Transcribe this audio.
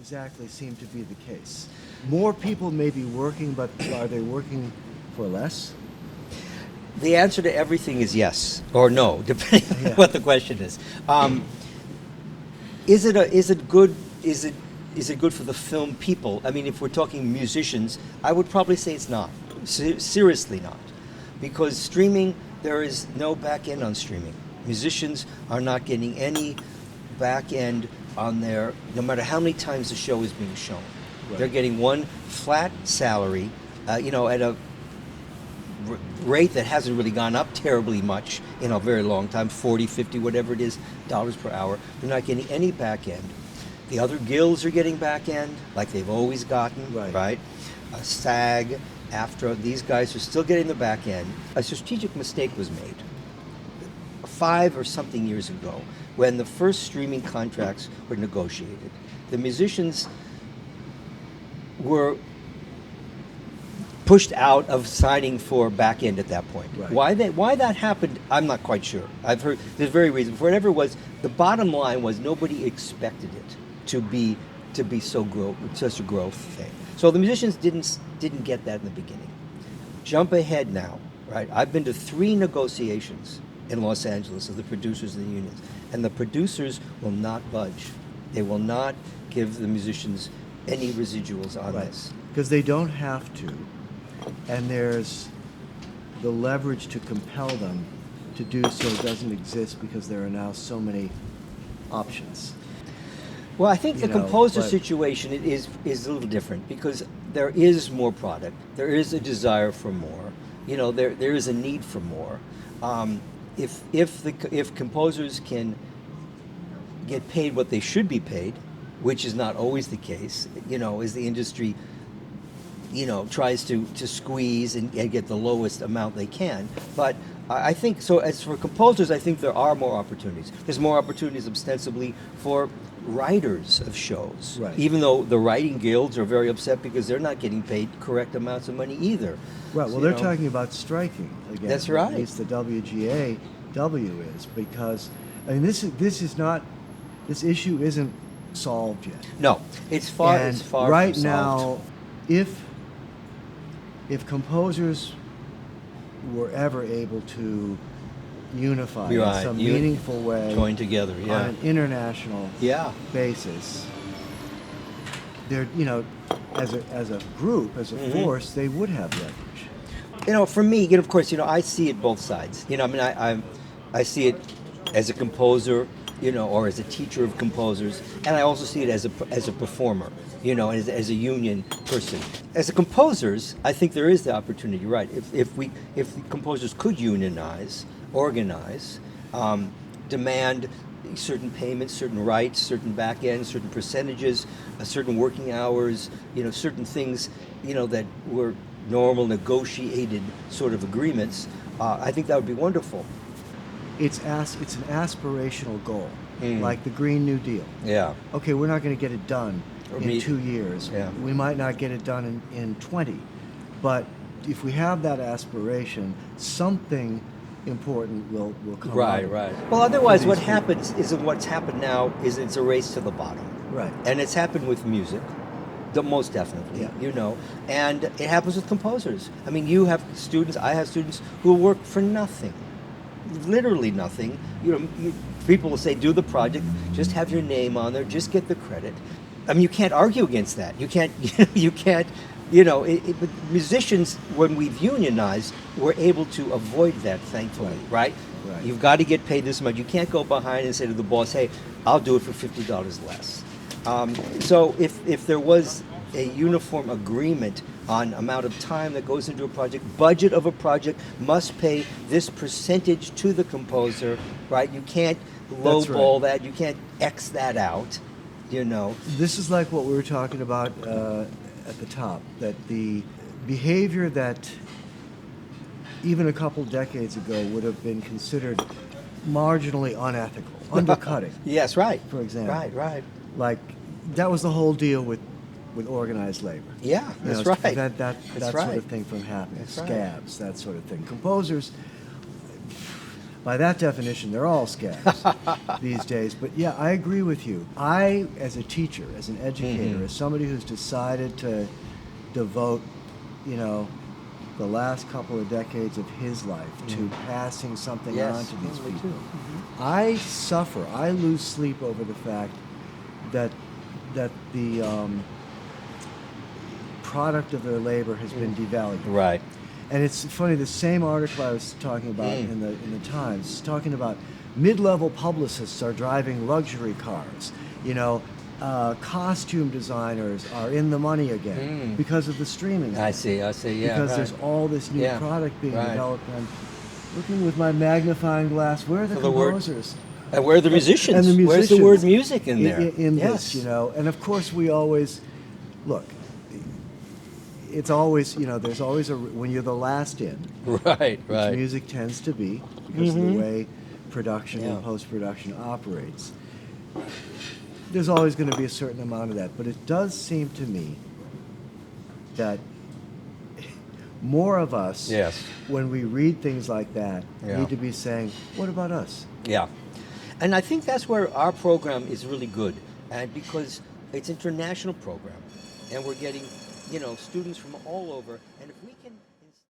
exactly seem to be the case. More people may be working, but are they working for less? The answer to everything is yes or no, depending on Yeah. what the question is. Is it good for the film people? I mean, if we're talking musicians, I would probably say it's not. Seriously not, because streaming, there is no back end on streaming. Musicians are not getting any back end on their, no matter how many times the show is being shown. Right. They're getting one flat salary, at a rate that hasn't really gone up terribly much in a very long time, 40, 50, whatever it is, dollars per hour. They're not getting any back end. The other guilds are getting back end, like they've always gotten, right? SAG, AFTRA, these guys are still getting the back end. A strategic mistake was made 5 or something years ago when the first streaming contracts were negotiated. The musicians were pushed out of signing for back end at that point. Right. Why that happened, I'm not quite sure. I've heard there's very reason. For whatever it was, the bottom line was nobody expected it to be such a growth thing. So the musicians didn't get that in the beginning. Jump ahead now, right? I've been to 3 negotiations in Los Angeles of the producers and the unions, and the producers will not budge. They will not give the musicians any residuals on this. Because they don't have to, and there's the leverage to compel them to do so doesn't exist because there are now so many options. Well, I think the composer but- situation is a little different because there is more product. There is a desire for more. There is a need for more. If composers can get paid what they should be paid, which is not always the case, as the industry, tries to squeeze and get the lowest amount they can. But I think, so as for composers, I think there are more opportunities. There's more opportunities ostensibly for writers of shows, Right. even though the writing guilds are very upset because they're not getting paid correct amounts of money either. Right, well, So, they're talking about striking again. That's right. At least the WGAW is, because, I mean, this issue isn't solved yet. No, it's far And from right solved. now, if composers were ever able to unify in Right, some meaningful way join together, on yeah. an international Yeah. basis, they're, as a group, as a force, they would have leverage. For me, of course, I see it both sides. I see it as a composer, or as a teacher of composers, and I also see it as a performer, as a union person. As a composers, I think there is the opportunity, right? If the composers could unionize, organize, demand certain payments, certain rights, certain back ends, certain percentages, certain working hours, certain things, that were normal negotiated sort of agreements, I think that would be wonderful. It's an aspirational goal, like the Green New Deal. Yeah. Okay, we're not going to get it done in 2 years. Yeah. We might not get it done in 20. But if we have that aspiration, something important will come out Right, of it. right. Well, otherwise, For what these happens is what's happened now is it's a race to the bottom. Right. And it's happened with music, most definitely, Yeah. and it happens with composers. I mean, you have students, I have students who work for nothing, literally nothing. People will say, do the project, just have your name on there, just get the credit. I mean, you can't argue against that. You can't, but musicians, when we've unionized, we're able to avoid that, thankfully, right? Right. You've got to get paid this much. You can't go behind and say to the boss, hey, I'll do it for $50 less. So if there was a uniform agreement on amount of time that goes into a project, budget of a project must pay this percentage to the composer, right? You can't lowball that. You can't X that out, This is like what we were talking about at the top, that the behavior that even a couple decades ago would have been considered marginally unethical, undercutting. Yes, right. For example. Right. Like, that was the whole deal with organized labor. Yeah, that's right. That That's sort right. of thing from happening. That's right. Scabs, that sort of thing. Composers, by that definition, they're all scabs these days. But yeah, I agree with you. I, as a teacher, as an educator, as somebody who's decided to devote, you know, the last couple of decades of his life to passing something on to these people, I suffer. I lose sleep over the fact that the product of their labor has been devalued. Right. And it's funny, the same article I was talking about in the Times is talking about mid-level publicists are driving luxury cars. You know, costume designers are in the money again because of the streaming. I see, yeah. Because there's all this new product being developed. And looking with my magnifying glass, where are the composers? And where are the musicians? And the musicians? Where's the word music in there? In this, you know. And of course we always, look, it's always, you know, there's always when you're the last in. Right. Which music tends to be because of the way production and post-production operates. There's always going to be a certain amount of that. But it does seem to me that more of us, when we read things like that, need to be saying, what about us? Yeah. And I think that's where our program is really good. And because it's an international program. And we're getting, you know, students from all over. And if we